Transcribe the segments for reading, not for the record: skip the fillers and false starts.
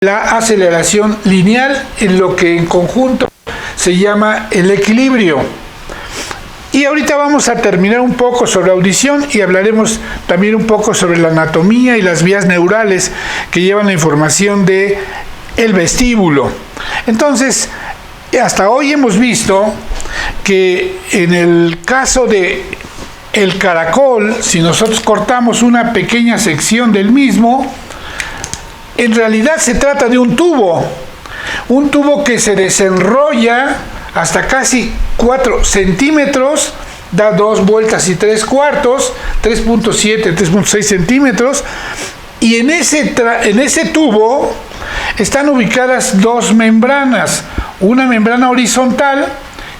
la aceleración lineal, en lo que en conjunto se llama el equilibrio. Y ahorita vamos a terminar un poco sobre audición y hablaremos también un poco sobre la anatomía y las vías neurales que llevan la información de el vestíbulo. Entonces, hasta hoy hemos visto que en el caso de el caracol, si nosotros cortamos una pequeña sección del mismo, en realidad se trata de un tubo que se desenrolla hasta casi 4 centímetros, da 2 vueltas y 3/4, 3.7, 3.6 centímetros, y en ese tubo están ubicadas dos membranas, una membrana horizontal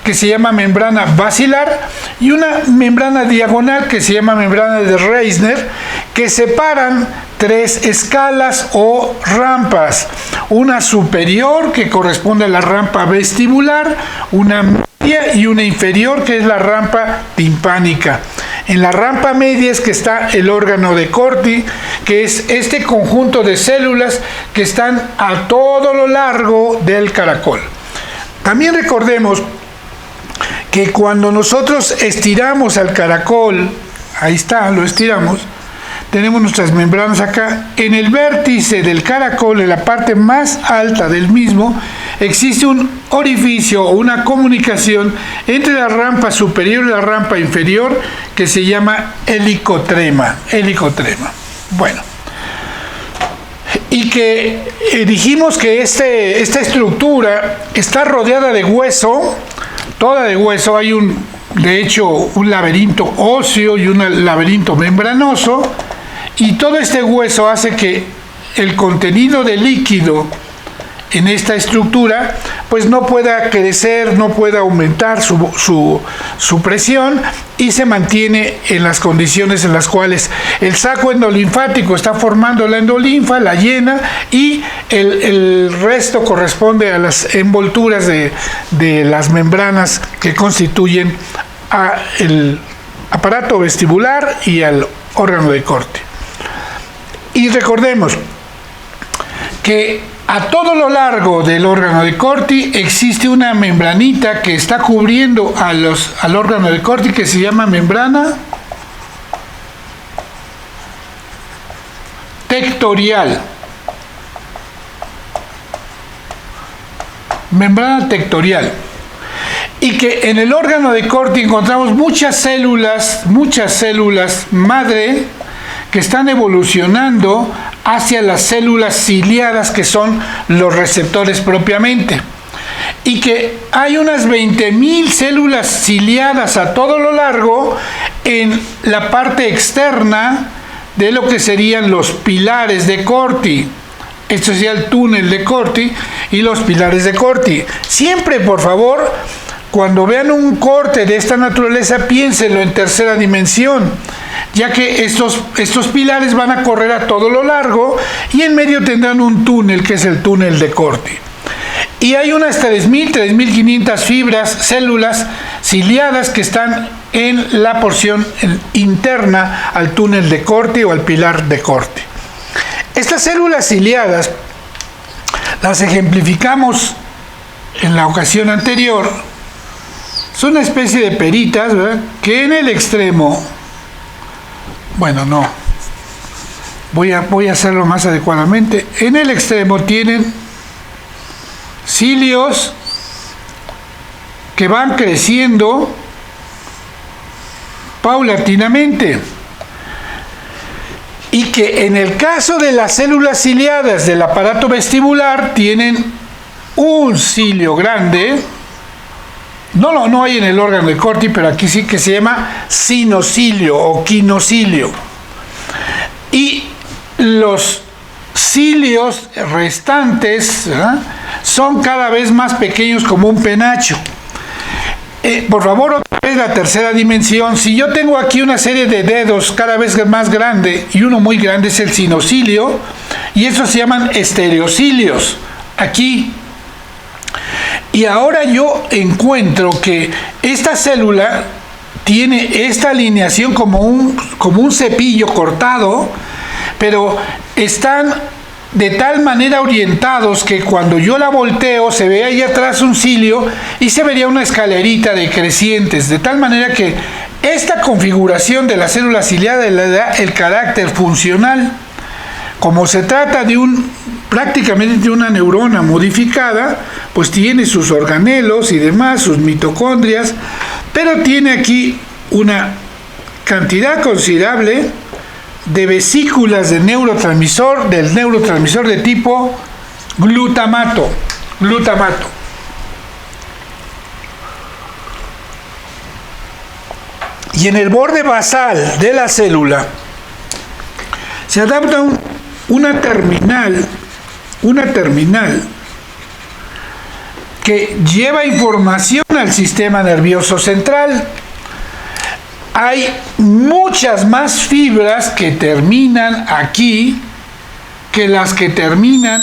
que se llama membrana basilar y una membrana diagonal que se llama membrana de Reisner, que separan 3 escalas o rampas, una superior que corresponde a la rampa vestibular, una media y una inferior que es la rampa timpánica. En la rampa media es que está el órgano de Corti, que es este conjunto de células que están a todo lo largo del caracol. También recordemos que cuando nosotros estiramos al caracol, ahí está, lo estiramos, tenemos nuestras membranas acá. En el vértice del caracol, en la parte más alta del mismo, existe un orificio o una comunicación entre la rampa superior y la rampa inferior que se llama helicotrema. Bueno, y que dijimos que esta estructura está rodeada de hueso, toda de hueso. Hay de hecho un laberinto óseo y un laberinto membranoso, y todo este hueso hace que el contenido de líquido en esta estructura pues no pueda crecer, no pueda aumentar su presión, y se mantiene en las condiciones en las cuales el saco endolinfático está formando la endolinfa, la llena, y el resto corresponde a las envolturas de las membranas que constituyen el aparato vestibular y al órgano de Corti. Y recordemos que a todo lo largo del órgano de Corti existe una membranita que está cubriendo al órgano de Corti, que se llama membrana tectorial. Membrana tectorial. Y que en el órgano de Corti encontramos muchas células madre que están evolucionando hacia las células ciliadas, que son los receptores propiamente, y que hay unas 20.000 células ciliadas a todo lo largo en la parte externa de lo que serían los pilares de Corti. Esto sería el túnel de Corti y los pilares de Corti. Siempre, por favor, cuando vean un corte de esta naturaleza, piénsenlo en tercera dimensión, ya que estos pilares van a correr a todo lo largo y en medio tendrán un túnel, que es el túnel de Corti. Y hay unas 3.500 células ciliadas que están en la porción interna al túnel de Corti o al pilar de Corti. Estas células ciliadas las ejemplificamos en la ocasión anterior. Son una especie de peritas, ¿verdad?, que en el extremo, bueno, no, voy a hacerlo más adecuadamente. En el extremo tienen cilios que van creciendo paulatinamente, y que en el caso de las células ciliadas del aparato vestibular tienen un cilio grande. No hay en el órgano de Corti, pero aquí sí, que se llama sinocilio o quinocilio. Y los cilios restantes, ¿verdad?, son cada vez más pequeños, como un penacho. Por favor, otra vez la tercera dimensión. Si yo tengo aquí una serie de dedos cada vez más grande, y uno muy grande es el sinocilio, y esos se llaman estereocilios, aquí. Y ahora yo encuentro que esta célula tiene esta alineación como un cepillo cortado, pero están de tal manera orientados que cuando yo la volteo se ve ahí atrás un cilio y se vería una escalerita decrecientes, de tal manera que esta configuración de la célula ciliada le da el carácter funcional. Como se trata de prácticamente de una neurona modificada, pues tiene sus organelos y demás, sus mitocondrias, pero tiene aquí una cantidad considerable de vesículas del neurotransmisor de tipo glutamato. Y en el borde basal de la célula se adapta una terminal que lleva información al sistema nervioso central. Hay muchas más fibras que terminan aquí que las que terminan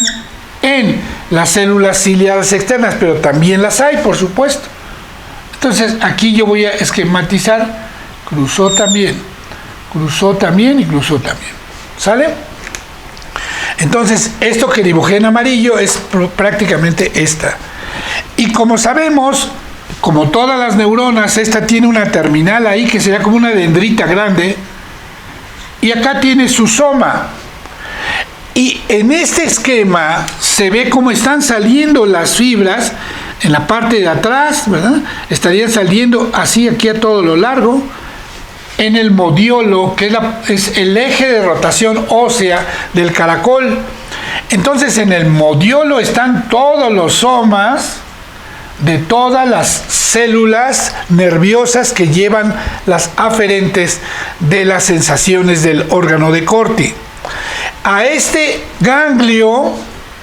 en las células ciliadas externas, pero también las hay, por supuesto. Entonces aquí yo voy a esquematizar, cruzó también y cruzó también. ¿Sale? Entonces, esto que dibujé en amarillo es prácticamente esta. Y como sabemos, como todas las neuronas, esta tiene una terminal ahí que sería como una dendrita grande, y acá tiene su soma. Y en este esquema se ve cómo están saliendo las fibras en la parte de atrás, ¿verdad? Estarían saliendo así aquí a todo lo largo. En el modiolo, que es el eje de rotación ósea del caracol. Entonces, en el modiolo están todos los somas de todas las células nerviosas que llevan las aferentes de las sensaciones del órgano de Corti. A este ganglio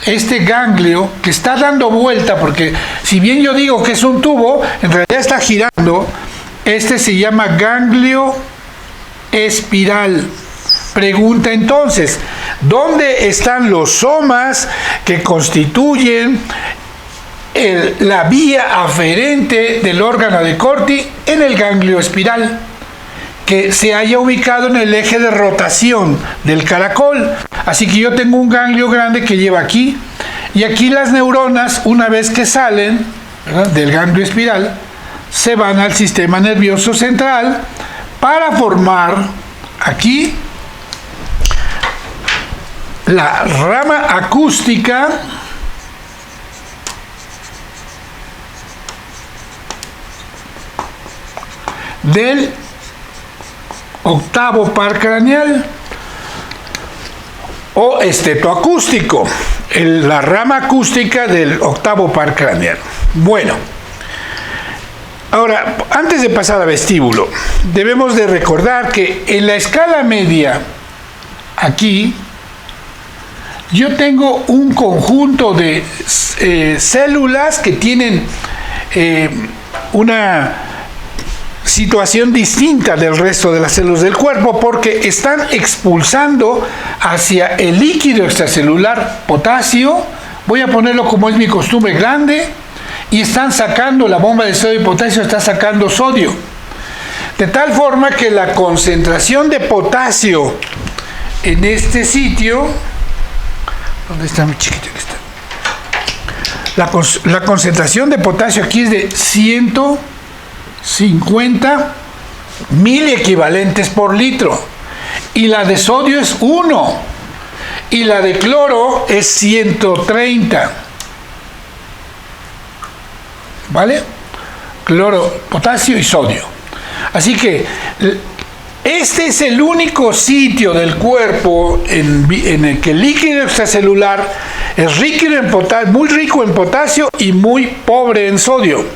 que está dando vuelta, porque si bien yo digo que es un tubo, en realidad está girando. Este se llama ganglio espiral. Pregunta entonces, ¿dónde están los somas que constituyen la vía aferente del órgano de Corti? En el ganglio espiral, que se haya ubicado en el eje de rotación del caracol. Así que yo tengo un ganglio grande que lleva aquí, y aquí las neuronas, una vez que salen, ¿verdad?, del ganglio espiral, se van al sistema nervioso central para formar aquí la rama acústica del octavo par craneal o estetoacústico, la rama acústica del octavo par craneal. Bueno, ahora, antes de pasar a vestíbulo, debemos de recordar que en la escala media, aquí, yo tengo un conjunto de células que tienen una situación distinta del resto de las células del cuerpo, porque están expulsando hacia el líquido extracelular potasio, voy a ponerlo como es mi costumbre, grande, y están sacando, la bomba de sodio y potasio está sacando sodio. De tal forma que la concentración de potasio en este sitio, ¿dónde está mi chiquito? La concentración de potasio aquí es de 150 miliequivalentes por litro. Y la de sodio es 1. Y la de cloro es 130. ¿Vale? Cloro, potasio y sodio. Así que este es el único sitio del cuerpo en el que el líquido extracelular es muy rico en potasio y muy pobre en sodio.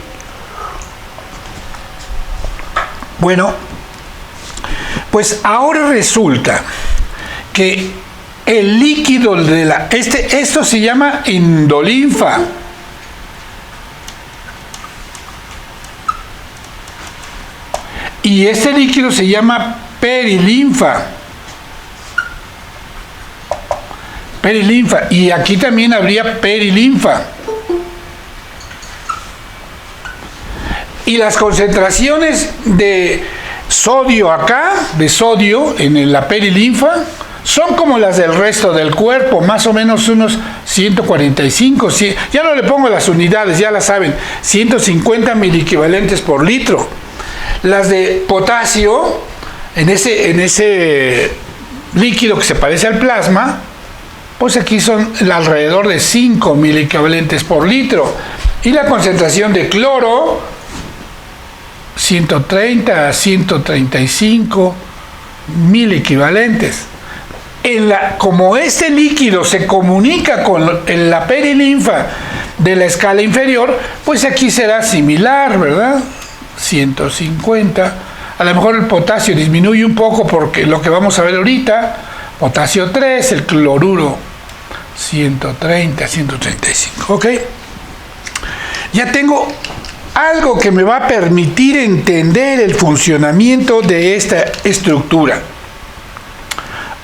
Bueno, pues ahora resulta que el líquido de esto se llama endolinfa. Y este líquido se llama perilinfa. Y aquí también habría perilinfa. Y las concentraciones de sodio acá, de sodio en la perilinfa, son como las del resto del cuerpo, más o menos unos 145, ya no le pongo las unidades, ya las saben, 150 miliequivalentes por litro. Las de potasio, en ese líquido que se parece al plasma, pues aquí son alrededor de 5 miliequivalentes por litro. Y la concentración de cloro, 130 a 135 miliequivalentes. Como este líquido se comunica con la perilinfa de la escala inferior, pues aquí será similar, ¿verdad? 150. A lo mejor el potasio disminuye un poco porque lo que vamos a ver ahorita, potasio 3, el cloruro 130, 135, ¿ok? Ya tengo algo que me va a permitir entender el funcionamiento de esta estructura.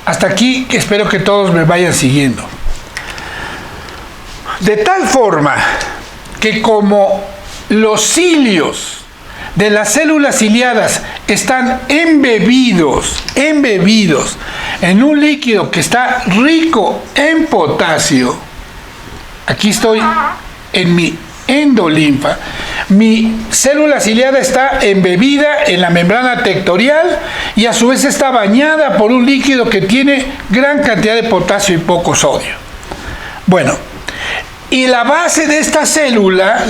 Hasta aquí espero que todos me vayan siguiendo. De tal forma que como los cilios de las células ciliadas están embebidos en un líquido que está rico en potasio, aquí estoy en mi endolinfa, mi célula ciliada está embebida en la membrana tectorial y a su vez está bañada por un líquido que tiene gran cantidad de potasio y poco sodio. Bueno, y la base de esta célula,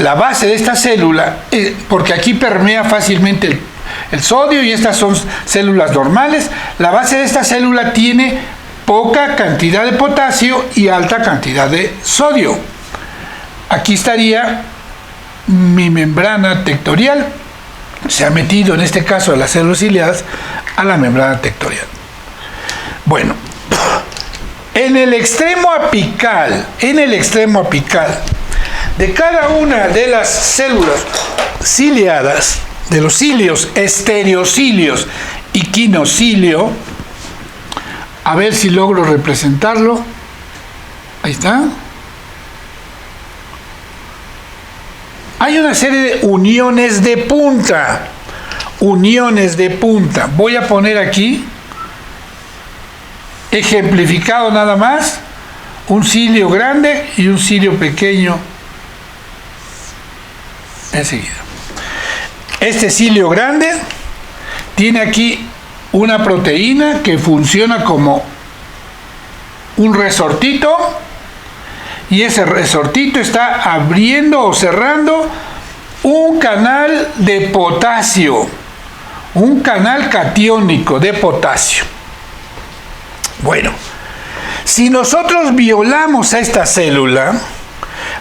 porque aquí permea fácilmente el sodio y estas son células normales, la base de esta célula tiene poca cantidad de potasio y alta cantidad de sodio. Aquí estaría mi membrana tectorial, se ha metido en este caso de las células ciliadas a la membrana tectorial. Bueno, en el extremo apical de cada una de las células ciliadas, de los cilios, estereocilios y quinocilio, a ver si logro representarlo. Ahí está. Hay una serie de uniones de punta. Voy a poner aquí, ejemplificado nada más, un cilio grande y un cilio pequeño enseguida. Este cilio grande tiene aquí una proteína que funciona como un resortito, y ese resortito está abriendo o cerrando un canal de potasio, un canal catiónico de potasio. Bueno, si nosotros violamos a esta célula,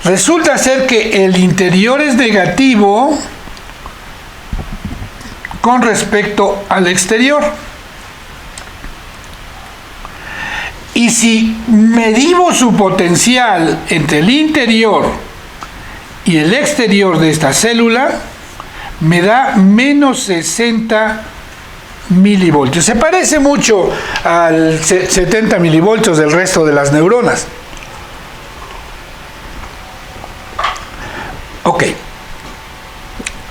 resulta ser que el interior es negativo con respecto al exterior. Y si medimos su potencial entre el interior y el exterior de esta célula, me da menos 60 milivoltios. Se parece mucho al 70 milivoltios del resto de las neuronas. Ok.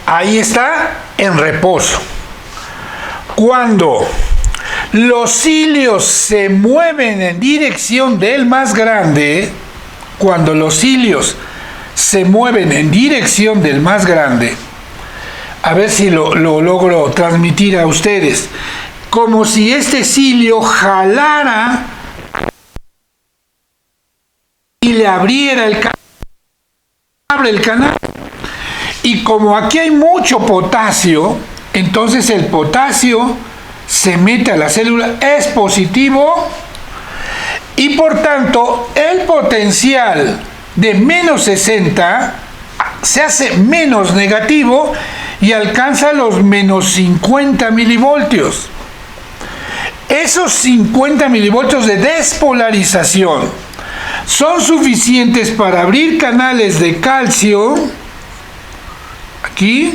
Ahí está en reposo. Cuando los cilios se mueven en dirección del más grande, a ver si lo logro transmitir a ustedes, como si este cilio jalara y le abriera el canal, abre el canal, y como aquí hay mucho potasio, entonces el potasio se mete a la célula, es positivo, y por tanto el potencial de menos 60 se hace menos negativo y alcanza los menos 50 milivoltios. Esos 50 milivoltios de despolarización son suficientes para abrir canales de calcio aquí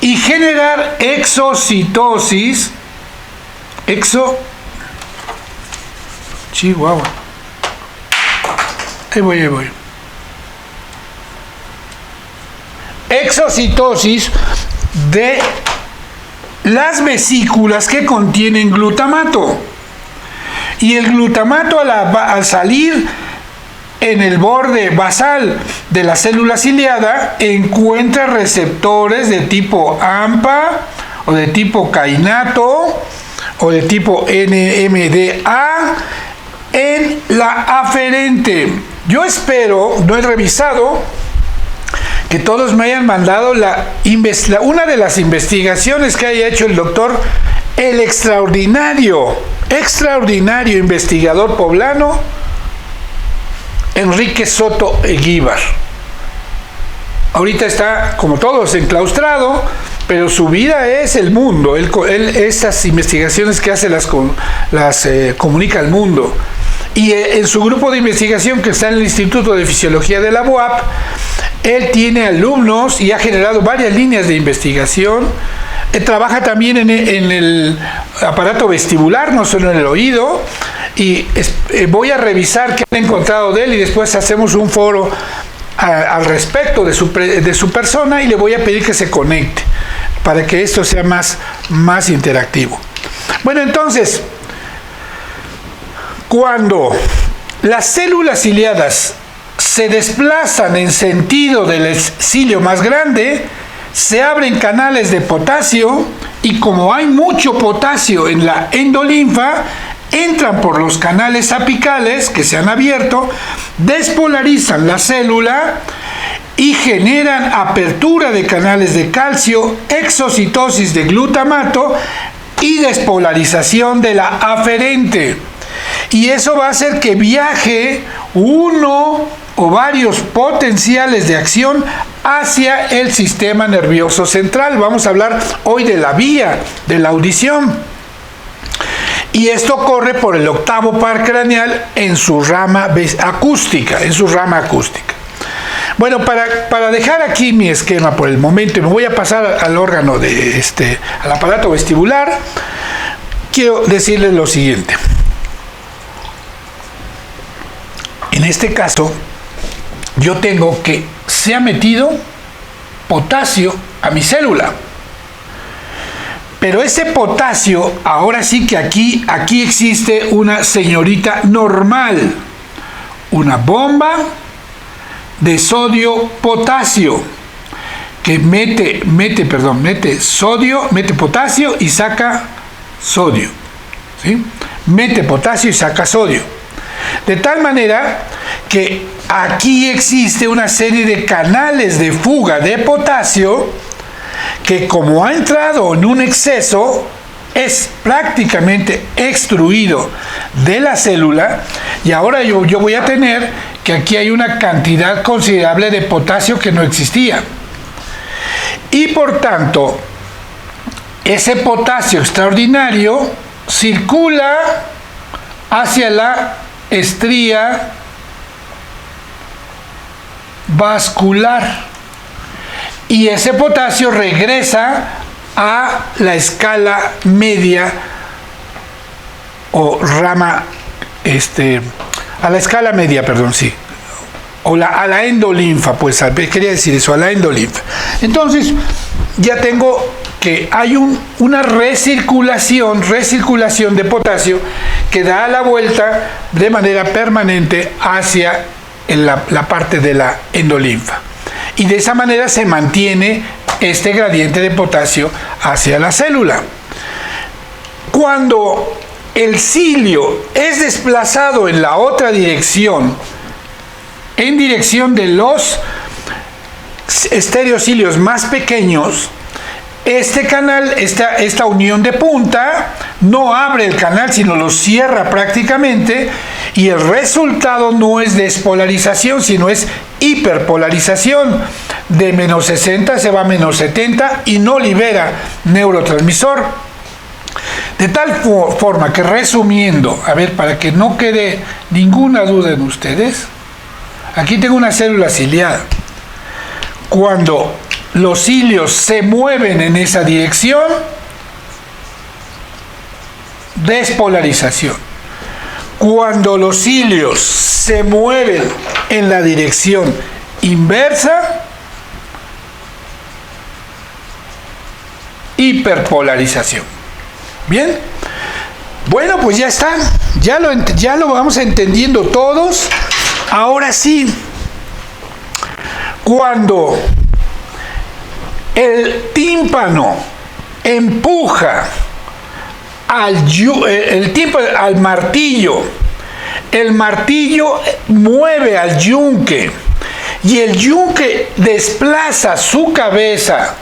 y generar exocitosis. Chihuahua. Ahí voy. Exocitosis de las vesículas que contienen glutamato. Y el glutamato al salir en el borde basal de la célula ciliada encuentra receptores de tipo AMPA o de tipo kainato o de tipo NMDA en la aferente. Yo espero, no he revisado, que todos me hayan mandado una de las investigaciones que haya hecho el doctor, el extraordinario investigador poblano Enrique Soto Eguíbar. Ahorita está, como todos, enclaustrado, pero su vida es el mundo. Estas investigaciones que hace las comunica al mundo. Y en su grupo de investigación, que está en el Instituto de Fisiología de la UAP, él tiene alumnos y ha generado varias líneas de investigación. Trabaja también en el aparato vestibular, no solo en el oído. Y voy a revisar qué han encontrado de él y después hacemos un foro al respecto de su persona, y le voy a pedir que se conecte para que esto sea más interactivo. Bueno, entonces, cuando las células ciliadas se desplazan en sentido del cilio más grande, se abren canales de potasio, y como hay mucho potasio en la endolinfa, entran por los canales apicales que se han abierto, despolarizan la célula y generan apertura de canales de calcio, exocitosis de glutamato y despolarización de la aferente. Y eso va a hacer que viaje uno o varios potenciales de acción hacia el sistema nervioso central. Vamos a hablar hoy de la vía de la audición. Y esto ocurre por el octavo par craneal en su rama acústica, Bueno, para dejar aquí mi esquema por el momento, y me voy a pasar al órgano al aparato vestibular, quiero decirles lo siguiente. En este caso, yo tengo que se ha metido potasio a mi célula. Pero ese potasio, ahora sí que aquí existe una señorita normal, una bomba de sodio-potasio, que mete potasio y saca sodio, ¿sí? Mete potasio y saca sodio. De tal manera que aquí existe una serie de canales de fuga de potasio que, como ha entrado en un exceso, es prácticamente extruido de la célula, y ahora yo voy a tener que aquí hay una cantidad considerable de potasio que no existía. Y por tanto, ese potasio extraordinario circula hacia la estría vascular, y ese potasio regresa a la escala media o rama, a la escala media, o a la endolinfa, pues quería decir eso, a la endolinfa. Entonces, ya tengo que hay una recirculación de potasio que da la vuelta de manera permanente hacia la parte de la endolinfa. Y de esa manera se mantiene este gradiente de potasio hacia la célula. Cuando el cilio es desplazado en la otra dirección, en dirección de los estereocilios más pequeños, este canal, esta unión de punta, no abre el canal, sino lo cierra prácticamente, y el resultado no es despolarización, sino es hiperpolarización. De menos 60 se va a menos 70 y no libera neurotransmisor. De tal forma que, resumiendo, a ver, para que no quede ninguna duda en ustedes, aquí tengo una célula ciliada. Cuando los cilios se mueven en esa dirección, despolarización. Cuando los cilios se mueven en la dirección inversa, hiperpolarización. Bien, Bueno, pues ya está, ya lo vamos entendiendo todos. Ahora sí, cuando el tímpano empuja al martillo, el martillo mueve al yunque y el yunque desplaza su cabeza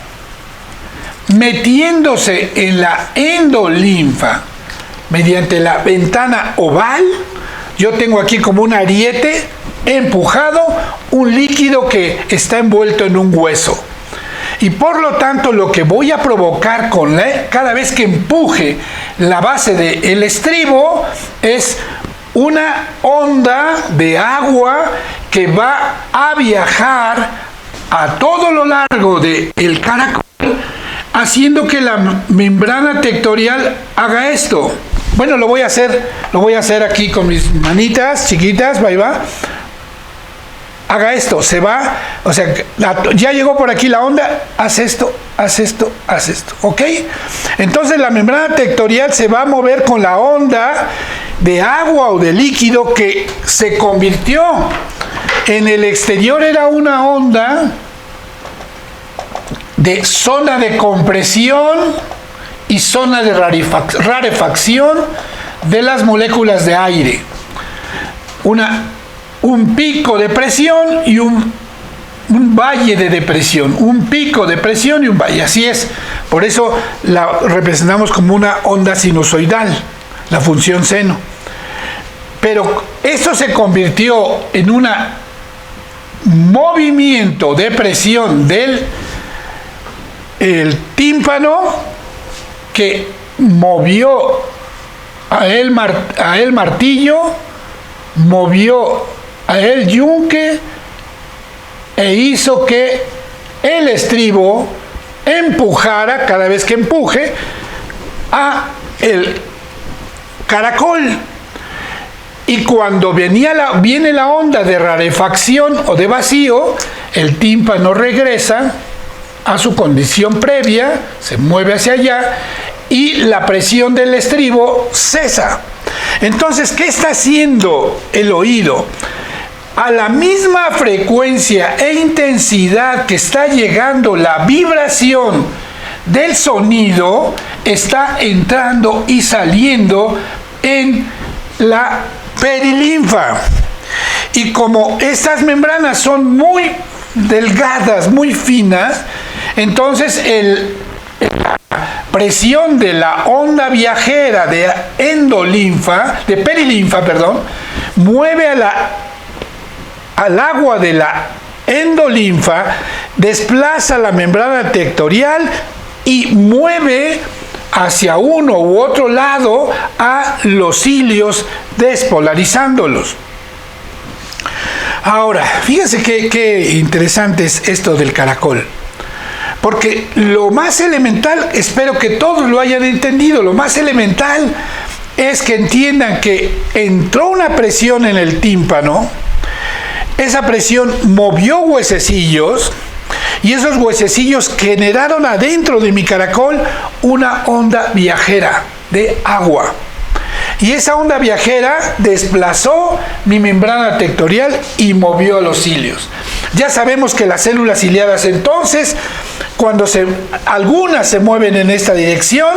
metiéndose en la endolinfa mediante la ventana oval. Yo tengo aquí como un ariete empujado un líquido que está envuelto en un hueso. Y por lo tanto lo que voy a provocar cada vez que empuje la base del estribo es una onda de agua que va a viajar a todo lo largo del caracol, haciendo que la membrana tectorial haga esto. Bueno, lo voy a hacer aquí con mis manitas chiquitas, ahí va. Haga esto, se va, o sea, ya llegó por aquí la onda, haz esto, ¿ok? Entonces la membrana tectorial se va a mover con la onda de agua o de líquido que se convirtió. En el exterior era una onda de zona de compresión y zona de rarefacción de las moléculas de aire. Un pico de presión y un valle de depresión, un pico de presión y un valle, así es. Por eso la representamos como una onda sinusoidal, la función seno. Pero esto se convirtió en un movimiento de presión del tímpano que movió a el martillo, movió a el yunque e hizo que el estribo empujara, cada vez que empuje, a el caracol. Y cuando viene la onda de rarefacción o de vacío, el tímpano regresa a su condición previa, se mueve hacia allá y la presión del estribo cesa. Entonces, ¿qué está haciendo el oído? A la misma frecuencia e intensidad que está llegando la vibración del sonido, está entrando y saliendo en la perilinfa. Y como estas membranas son muy delgadas, muy finas, entonces la presión de la onda viajera de perilinfa, mueve al agua de la endolinfa, desplaza la membrana tectorial y mueve hacia uno u otro lado a los cilios, despolarizándolos. Ahora, fíjense qué interesante es esto del caracol. Porque lo más elemental, espero que todos lo hayan entendido, lo más elemental es que entiendan que entró una presión en el tímpano, esa presión movió huesecillos y esos huesecillos generaron adentro de mi caracol una onda viajera de agua. Y esa onda viajera desplazó mi membrana tectorial y movió a los cilios. Ya sabemos que las células ciliadas entonces, cuando algunas se mueven en esta dirección,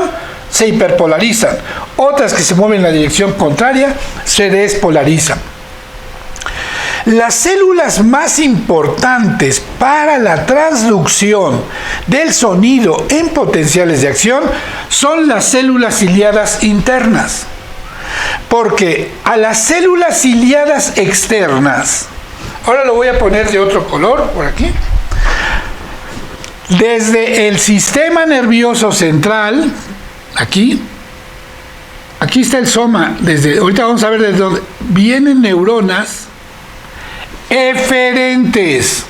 se hiperpolarizan. Otras que se mueven en la dirección contraria, se despolarizan. Las células más importantes para la transducción del sonido en potenciales de acción son las células ciliadas internas. Porque a las células ciliadas externas, ahora lo voy a poner de otro color por aquí, desde el sistema nervioso central, aquí está el soma, ahorita vamos a ver desde dónde vienen neuronas eferentes,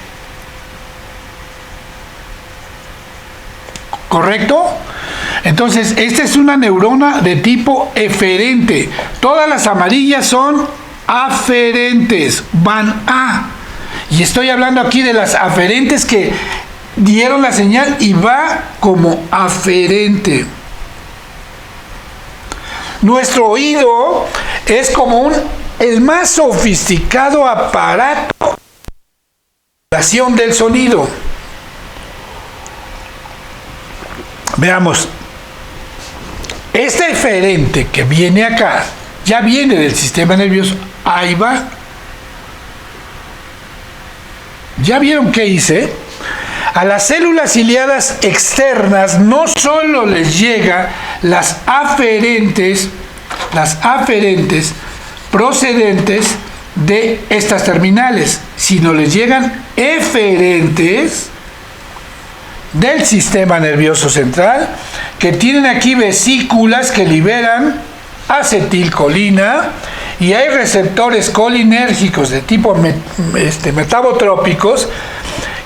¿correcto? Entonces, esta es una neurona de tipo eferente. Todas las amarillas son aferentes, van a. Y estoy hablando aquí de las aferentes que dieron la señal y va como aferente. Nuestro oído es como el más sofisticado aparato de regulación del sonido. Veamos, este eferente que viene acá, ya viene del sistema nervioso, ahí va. ¿Ya vieron qué hice? A las células ciliadas externas no solo les llega las aferentes procedentes de estas terminales, sino les llegan eferentes del sistema nervioso central, que tienen aquí vesículas que liberan acetilcolina, y hay receptores colinérgicos de tipo metabotrópicos,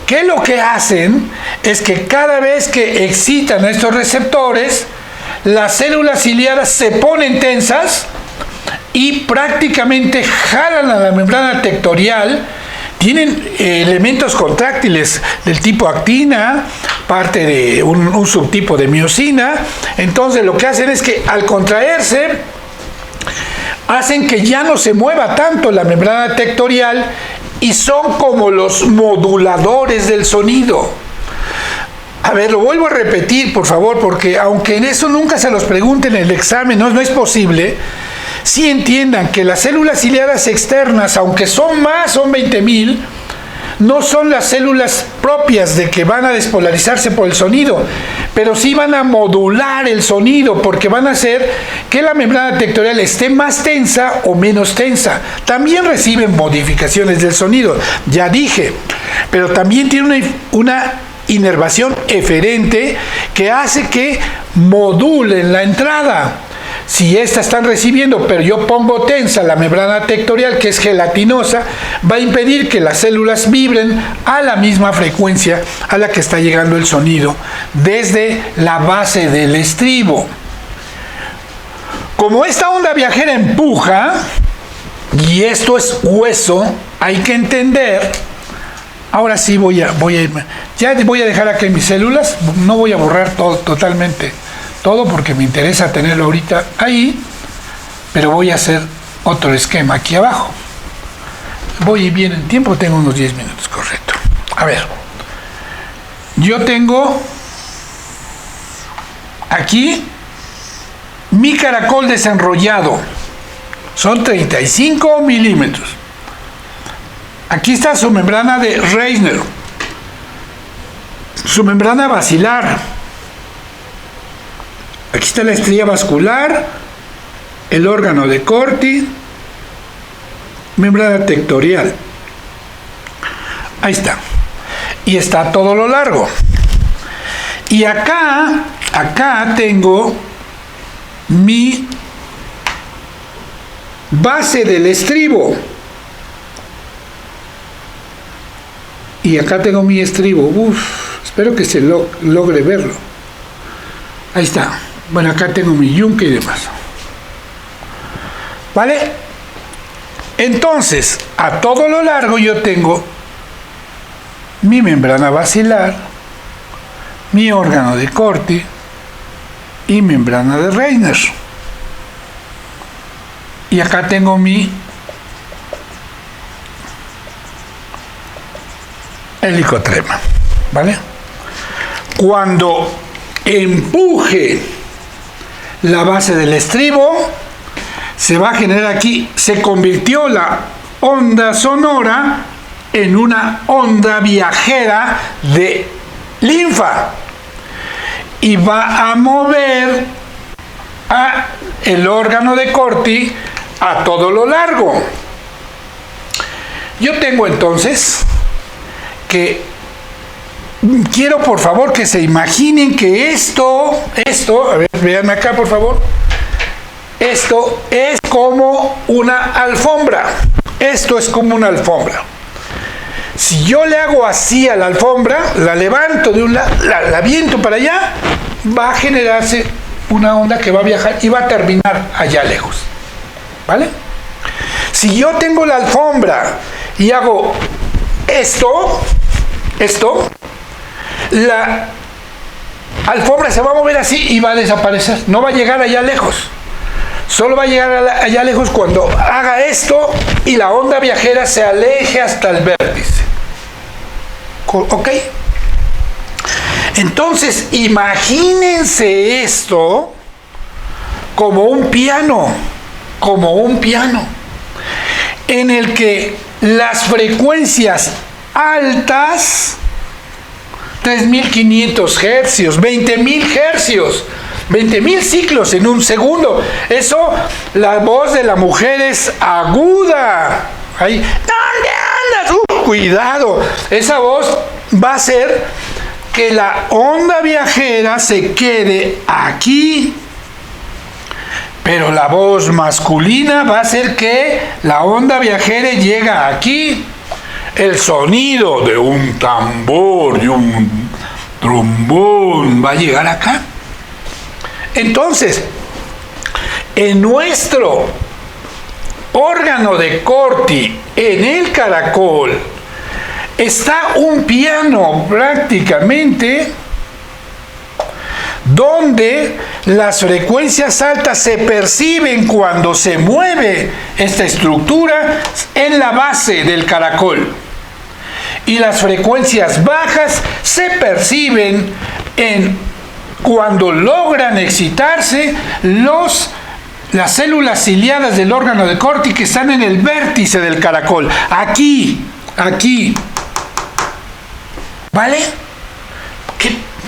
que lo que hacen es que cada vez que excitan a estos receptores, las células ciliadas se ponen tensas y prácticamente jalan a la membrana tectorial. Tienen elementos contráctiles del tipo actina, parte de un subtipo de miosina. Entonces lo que hacen es que al contraerse, hacen que ya no se mueva tanto la membrana tectorial y son como los moduladores del sonido. A ver, lo vuelvo a repetir, por favor, porque aunque en eso nunca se los pregunten en el examen, no es posible. Sí entiendan que las células ciliadas externas, aunque son 20.000, no son las células propias de que van a despolarizarse por el sonido, pero sí van a modular el sonido, porque van a hacer que la membrana tectorial esté más tensa o menos tensa. También reciben modificaciones del sonido, ya dije, pero también tiene una inervación eferente que hace que modulen la entrada. Si estas están recibiendo, pero yo pongo tensa la membrana tectorial, que es gelatinosa, va a impedir que las células vibren a la misma frecuencia a la que está llegando el sonido desde la base del estribo. Como esta onda viajera empuja, y esto es hueso, hay que entender. Ahora sí voy a irme. Ya voy a dejar aquí mis células, no voy a borrar totalmente todo porque me interesa tenerlo ahorita ahí, pero voy a hacer otro esquema aquí abajo. Voy bien en tiempo, tengo unos 10 minutos, correcto. A ver, yo tengo aquí mi caracol desenrollado, son 35 milímetros. Aquí está su membrana de Reisner, su membrana basilar. Aquí está la estría vascular, el órgano de Corti, membrana tectorial. Ahí está. Y está todo lo largo. Y acá tengo mi base del estribo. Y acá tengo mi estribo. Espero que se logre verlo. Ahí está. Bueno, acá tengo mi yunque y demás. ¿Vale? Entonces, a todo lo largo yo tengo mi membrana basilar, mi órgano de Corti y membrana de Reisner. Y acá tengo mi helicotrema. ¿Vale? Cuando empuje la base del estribo, se va a generar aquí, se convirtió la onda sonora en una onda viajera de linfa y va a mover a el órgano de Corti a todo lo largo. Yo tengo entonces que quiero por favor que se imaginen que esto, a ver, véanme acá por favor, esto es como una alfombra, esto es como una alfombra. Si yo le hago así a la alfombra, la levanto de un lado, la aviento para allá, va a generarse una onda que va a viajar y va a terminar allá lejos, ¿vale? Si yo tengo la alfombra y hago esto, la alfombra se va a mover así y va a desaparecer, no va a llegar allá lejos. Solo va a llegar allá lejos cuando haga esto y la onda viajera se aleje hasta el vértice. ¿Ok? Entonces, imagínense esto como un piano, en el que las frecuencias altas, 3.500 hercios, 20.000 hercios, 20.000 ciclos en un segundo. Eso, la voz de la mujer es aguda. Ahí, ¿dónde andas? Cuidado. Esa voz va a hacer que la onda viajera se quede aquí. Pero la voz masculina va a hacer que la onda viajera llegue aquí. El sonido de un tambor, de un trombón, va a llegar acá. Entonces, en nuestro órgano de Corti, en el caracol, está un piano prácticamente donde las frecuencias altas se perciben cuando se mueve esta estructura en la base del caracol. Y las frecuencias bajas se perciben cuando logran excitarse las células ciliadas del órgano de Corti que están en el vértice del caracol. Aquí. ¿Vale?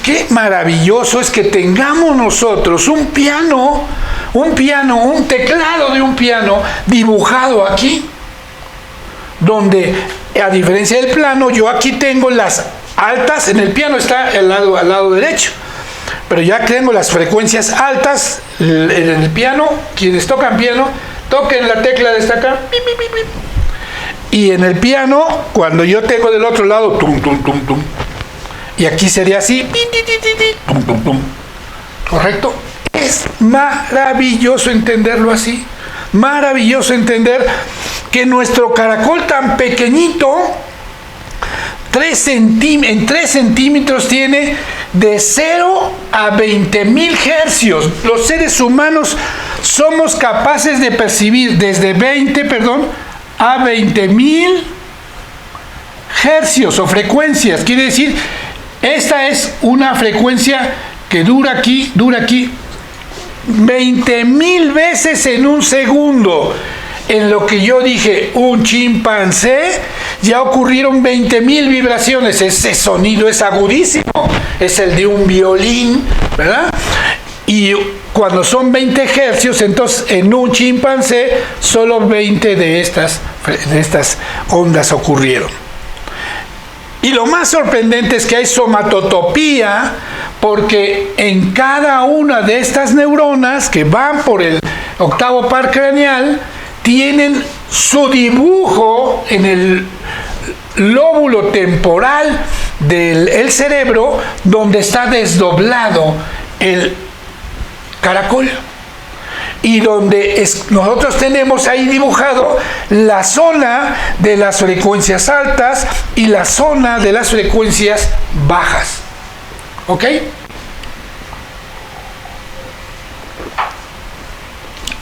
Qué maravilloso es que tengamos nosotros un teclado de un piano dibujado aquí, donde a diferencia del plano, yo aquí tengo las altas, en el piano está al lado derecho, pero ya tengo las frecuencias altas en el piano. Quienes tocan piano, toquen la tecla de esta acá, y en el piano, cuando yo tengo del otro lado, tum, tum, tum, tum, y aquí sería así, tum, tum, tum. ¿Correcto? Es maravilloso entenderlo así. Maravilloso entender que nuestro caracol tan pequeñito, en 3 centímetros, tiene de 0 a 20.000 hercios. Los seres humanos somos capaces de percibir desde 20 a 20.000 hercios o frecuencias. Quiere decir, esta es una frecuencia que dura aquí 20.000 veces en un segundo. En lo que yo dije, un chimpancé, ya ocurrieron 20.000 vibraciones. Ese sonido es agudísimo, es el de un violín, ¿verdad? Y cuando son 20 hercios, entonces en un chimpancé solo 20 de estas ondas ocurrieron. Y lo más sorprendente es que hay somatotopía, porque en cada una de estas neuronas que van por el octavo par craneal, tienen su dibujo en el lóbulo temporal del cerebro, donde está desdoblado el caracol. Y donde nosotros tenemos ahí dibujado la zona de las frecuencias altas y la zona de las frecuencias bajas. ¿Ok?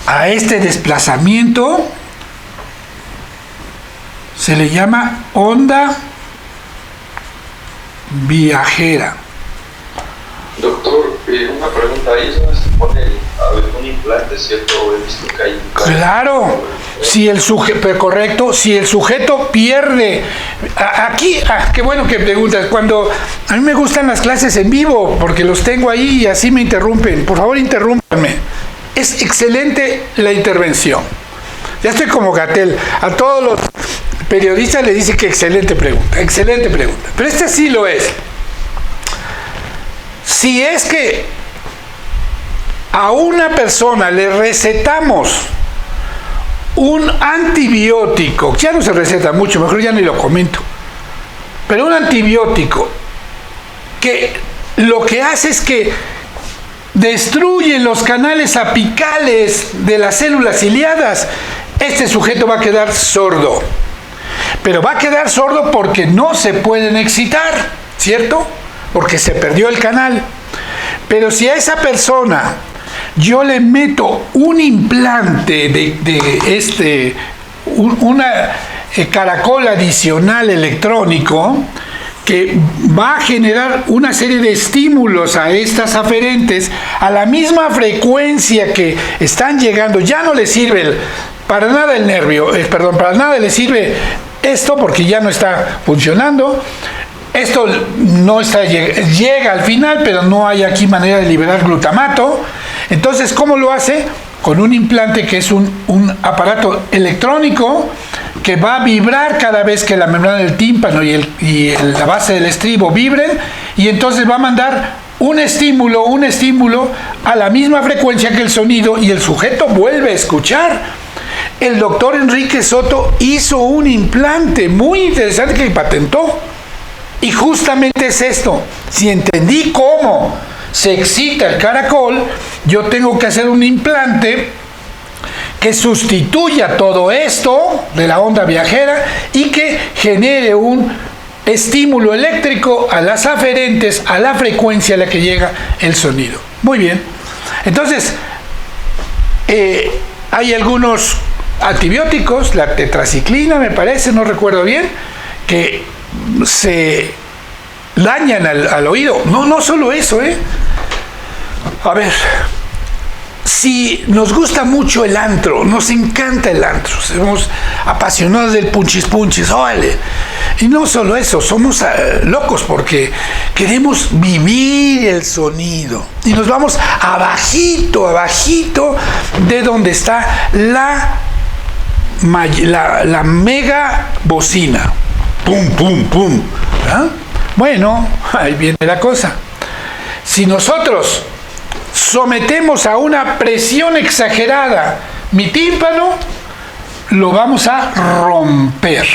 A este desplazamiento se le llama onda viajera. Doctor, una pregunta, ¿ahí es donde se pone un implante, cierto? He visto que hay... Claro, correcto, si el sujeto pierde... qué bueno que preguntas. A mí me gustan las clases en vivo, porque los tengo ahí y así me interrumpen. Por favor, interrúmpanme. Es excelente la intervención. Ya estoy como Gatell. A todos los periodistas les dice que excelente pregunta. Pero esta sí lo es. Si es que a una persona le recetamos un antibiótico, ya no se receta mucho, mejor ya ni lo comento, pero un antibiótico que lo que hace es que destruye los canales apicales de las células ciliadas, este sujeto va a quedar sordo. Pero va a quedar sordo porque no se pueden excitar, ¿cierto? Porque se perdió el canal. Pero si a esa persona yo le meto un implante una caracol adicional electrónico que va a generar una serie de estímulos a estas aferentes a la misma frecuencia que están llegando. Ya no le sirve para nada el nervio, para nada le sirve esto porque ya no está funcionando. Esto no está, llega al final, pero no hay aquí manera de liberar glutamato. Entonces, ¿cómo lo hace? Con un implante que es un aparato electrónico que va a vibrar cada vez que la membrana del tímpano y la base del estribo vibren, y entonces va a mandar un estímulo a la misma frecuencia que el sonido, y el sujeto vuelve a escuchar. El doctor Enrique Soto hizo un implante muy interesante que patentó. Y justamente es esto. Si entendí cómo se excita el caracol, yo tengo que hacer un implante que sustituya todo esto de la onda viajera y que genere un estímulo eléctrico a las aferentes, a la frecuencia a la que llega el sonido. Muy bien. Entonces, hay algunos antibióticos, la tetraciclina me parece, no recuerdo bien, que se dañan al oído. No solo eso, A ver, si nos gusta mucho el antro, nos encanta el antro, somos apasionados del punchis, órale. Y no solo eso, somos locos porque queremos vivir el sonido. Y nos vamos abajito de donde está la mega bocina. Pum, pum, pum. ¿Ah? Bueno, ahí viene la cosa. Si nosotros sometemos a una presión exagerada mi tímpano, lo vamos a romper.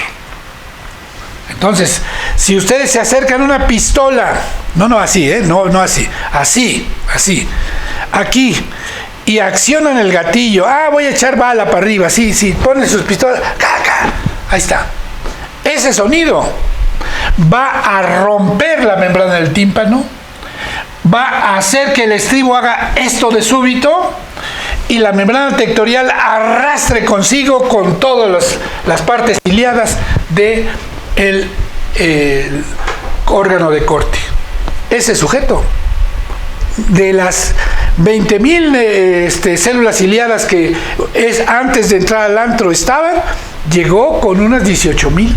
Entonces, si ustedes se acercan a una pistola, no así, no así, aquí, y accionan el gatillo, voy a echar bala para arriba, sí, ponen sus pistolas, ahí está. Ese sonido va a romper la membrana del tímpano, va a hacer que el estribo haga esto de súbito y la membrana tectorial arrastre consigo con todas las partes ciliadas del órgano de corte. Ese sujeto, de las 20,000 células ciliadas que antes de entrar al antro estaban, llegó con unas 18,000.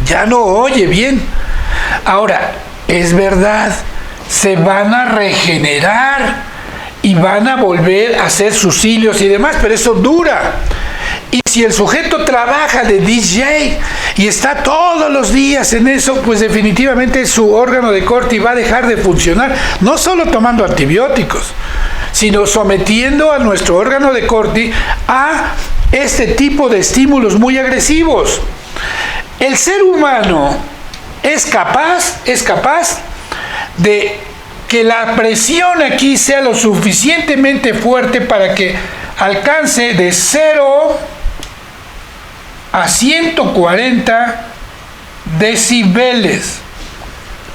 Ya no oye bien. Ahora, es verdad, se van a regenerar y van a volver a hacer sus cilios y demás, pero eso dura. Y si el sujeto trabaja de DJ y está todos los días en eso, pues definitivamente su órgano de corte va a dejar de funcionar, no solo tomando antibióticos, sino sometiendo a nuestro órgano de corte a este tipo de estímulos muy agresivos. El ser humano es capaz de que la presión aquí sea lo suficientemente fuerte para que alcance de 0 a 140 decibeles.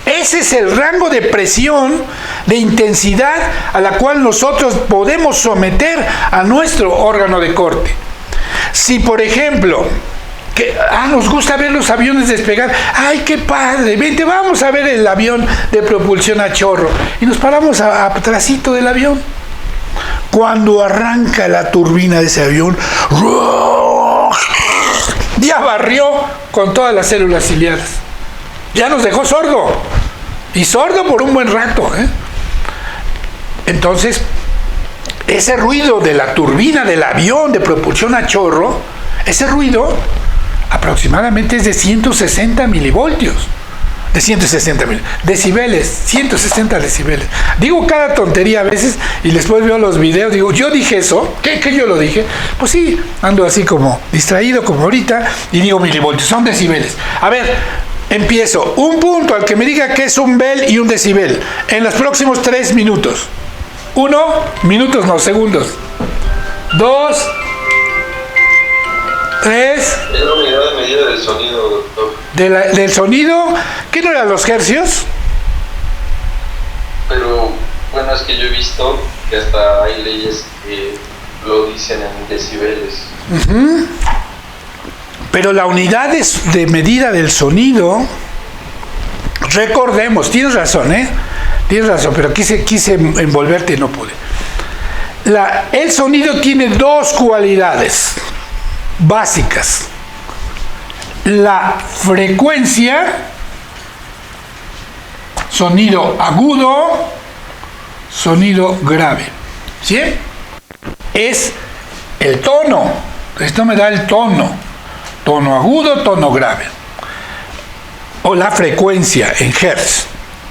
Ese es el rango de presión, de intensidad a la cual nosotros podemos someter a nuestro órgano de corte. Si, por ejemplo, nos gusta ver los aviones despegar, ¡ay, qué padre! Vente, vamos a ver el avión de propulsión a chorro. Y nos paramos atrásito del avión. Cuando arranca la turbina de ese avión, ya barrió con todas las células ciliadas. Ya nos dejó sordo. Y sordo por un buen rato. Entonces, ese ruido de la turbina del avión de propulsión a chorro, ese ruido aproximadamente es de 160 milivoltios. De 160 decibeles, 160 decibeles. Digo cada tontería a veces y después veo los videos, digo, ¿yo dije eso? ¿Qué yo lo dije? Pues sí, ando así como distraído como ahorita y digo milivoltios, son decibeles. A ver, empiezo. Un punto al que me diga que es un bel y un decibel en los próximos 3 minutos. 1, minutos no, segundos. 2, 3. Es la unidad de medida del sonido, doctor. Del sonido, ¿qué no eran los hercios? Pero, bueno, es que yo he visto que hasta hay leyes que lo dicen en decibeles. Uh-huh. Pero la unidad de medida del sonido, recordemos, tienes razón, tienes razón, pero quise envolverte y no pude. El sonido tiene dos cualidades básicas: la frecuencia, sonido agudo, sonido grave, ¿sí? Es el tono. Esto me da el tono agudo, tono grave, o la frecuencia en hertz.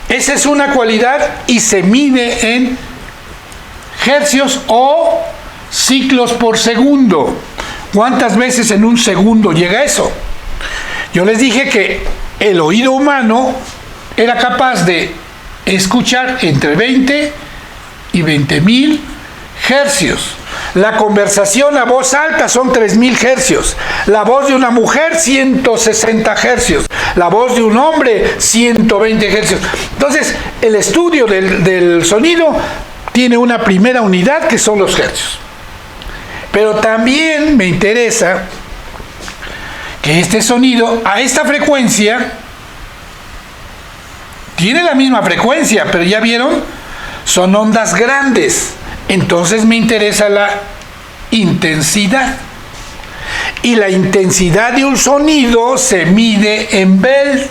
Esa es una cualidad y se mide en hercios o ciclos por segundo. ¿Cuántas veces en un segundo llega eso? Yo les dije que el oído humano era capaz de escuchar entre 20 y 20.000 hercios. La conversación a voz alta son 3.000 hercios. La voz de una mujer, 160 hercios. La voz de un hombre, 120 hercios. Entonces, el estudio del sonido tiene una primera unidad que son los hercios. Pero también me interesa que este sonido, a esta frecuencia, tiene la misma frecuencia, pero ya vieron, son ondas grandes. Entonces me interesa la intensidad. Y la intensidad de un sonido se mide en Bels.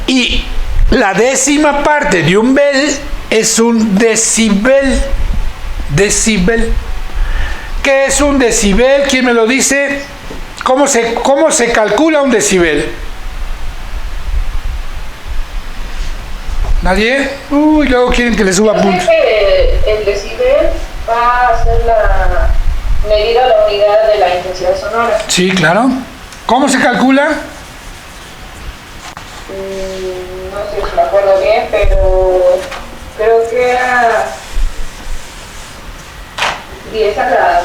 Y la décima parte de un Bel es un decibel. Decibel. ¿Qué es un decibel? ¿Quién me lo dice? ¿Cómo se calcula un decibel? ¿Nadie? Uy, luego quieren que le suba puntos. El decibel va a ser la medida, la unidad de la intensidad sonora. Sí, claro. ¿Cómo se calcula? No sé si me acuerdo bien, pero creo que era 10 a la...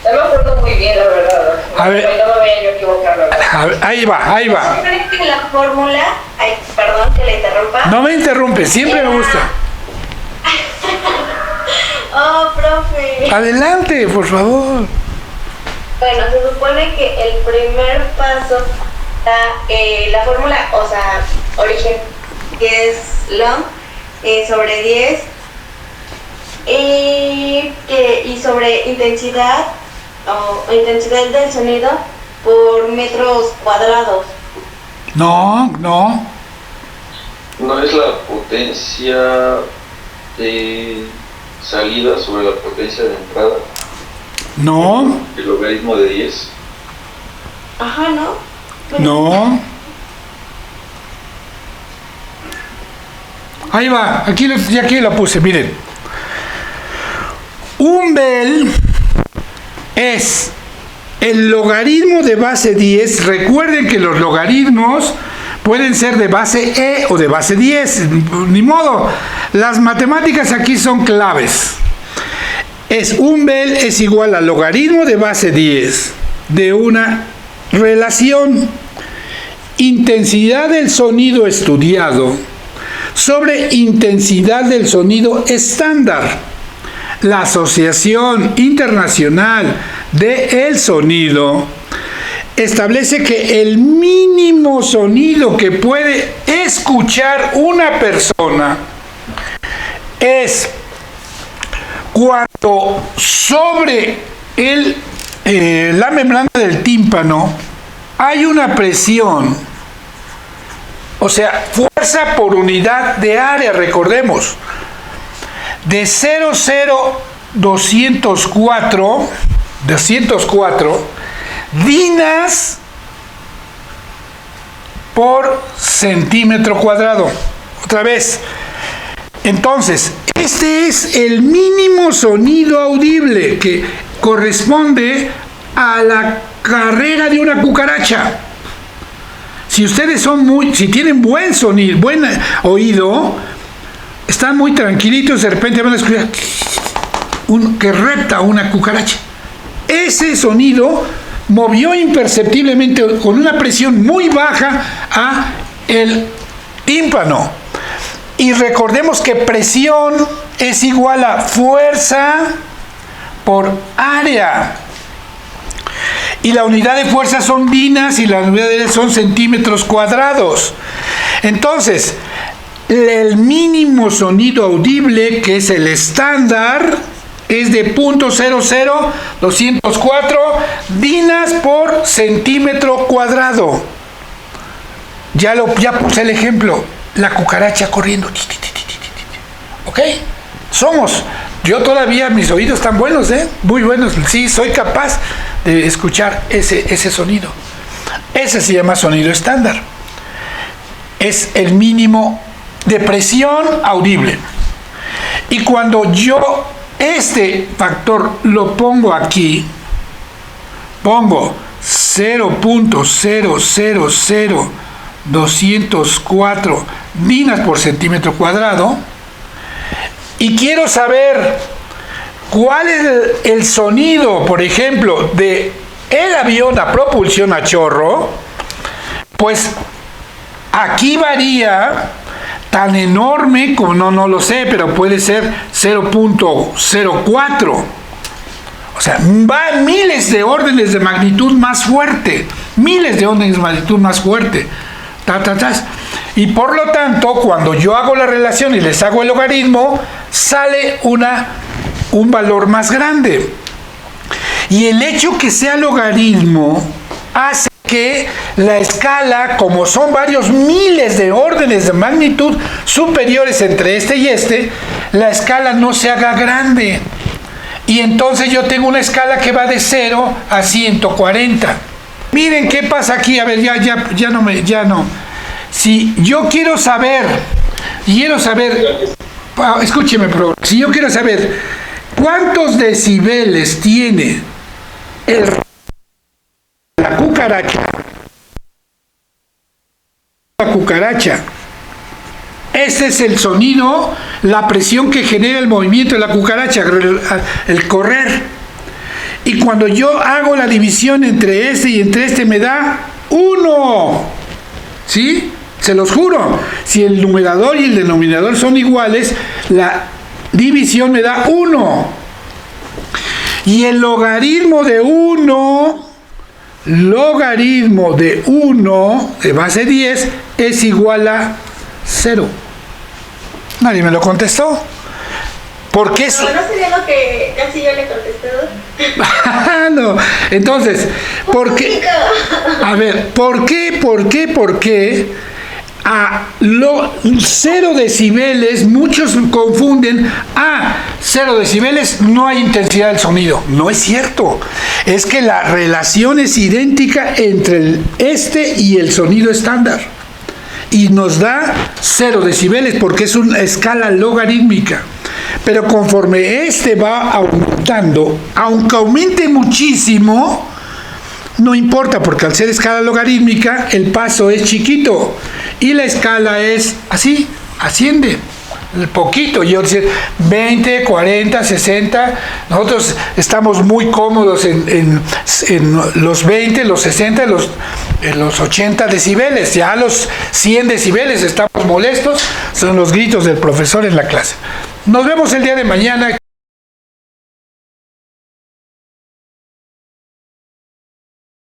No me acuerdo muy bien, la verdad. A ver. No me voy a yo equivocar, la verdad. A ver, ahí va. Siempre que la fórmula, ay, perdón que le interrumpa. No me interrumpe, siempre me gusta. Oh, profe. Adelante, por favor. Bueno, se supone que el primer paso, la fórmula, o sea, origen, que es long, sobre 10, y sobre intensidad, o intensidad del sonido por metros cuadrados. No. ¿No es la potencia de salida sobre la potencia de entrada? No. ¿El logaritmo de 10? Ajá, ¿no? No. Ahí va, aquí la puse, miren. Un Bel es el logaritmo de base 10. Recuerden que los logaritmos pueden ser de base E o de base 10. Ni modo. Las matemáticas aquí son claves. Un Bel es igual al logaritmo de base 10 de una relación intensidad del sonido estudiado sobre intensidad del sonido estándar. La Asociación Internacional del Sonido establece que el mínimo sonido que puede escuchar una persona es cuando sobre la membrana del tímpano hay una presión, o sea, fuerza por unidad de área, recordemos, de 0,0204 dinas por centímetro cuadrado. Otra vez. Entonces, este es el mínimo sonido audible que corresponde a la carrera de una cucaracha. Si ustedes si tienen buen sonido, buen oído, están muy tranquilitos, de repente van a escuchar que repta una cucaracha. Ese sonido movió imperceptiblemente con una presión muy baja a el tímpano. Y recordemos que presión es igual a fuerza por área. Y la unidad de fuerza son dinas y la unidad de área son centímetros cuadrados. Entonces, el mínimo sonido audible, que es el estándar, es de 0.00204 dinas por centímetro cuadrado. Ya puse el ejemplo, la cucaracha corriendo. ¿Ok? Yo todavía, mis oídos están buenos, muy buenos. Sí, soy capaz de escuchar ese sonido. Ese se llama sonido estándar. Es el mínimo de presión audible. Y cuando yo este factor lo pongo aquí, pongo 0.000204 dinas por centímetro cuadrado, y quiero saber cuál es el sonido, por ejemplo, de el avión a propulsión a chorro, pues aquí varía tan enorme como no lo sé, pero puede ser 0.04. O sea, va a miles de órdenes de magnitud más fuerte, Y por lo tanto, cuando yo hago la relación y les hago el logaritmo, sale un valor más grande. Y el hecho que sea logaritmo hace que la escala, como son varios miles de órdenes de magnitud superiores entre este y este, la escala no se haga grande. Y entonces yo tengo una escala que va de 0 a 140. Miren qué pasa aquí. A ver, ya no. Si yo quiero saber, escúcheme, si yo quiero saber cuántos decibeles tiene la cucaracha, ese es el sonido, la presión que genera el movimiento de la cucaracha, el correr. Y cuando yo hago la división entre este y entre este me da 1. ¿Sí? Se los juro. Si el numerador y el denominador son iguales, la división me da 1. Y el logaritmo de 1 de base 10 es igual a 0. Nadie me lo contestó. ¿Por qué eso? No sería lo que casi yo le contesté. No. Entonces, ¿por qué? A ver, ¿por qué? A 0 decibeles, muchos confunden, 0 decibeles, no hay intensidad del sonido. No es cierto. Es que la relación es idéntica entre este y el sonido estándar. Y nos da 0 decibeles porque es una escala logarítmica. Pero conforme este va aumentando, aunque aumente muchísimo, no importa, porque al ser escala logarítmica, el paso es chiquito y la escala es así, asciende poquito. Yo decir 20, 40, 60, nosotros estamos muy cómodos en los 20, los 60, los 80 decibeles. Ya a los 100 decibeles estamos molestos, son los gritos del profesor en la clase. Nos vemos el día de mañana.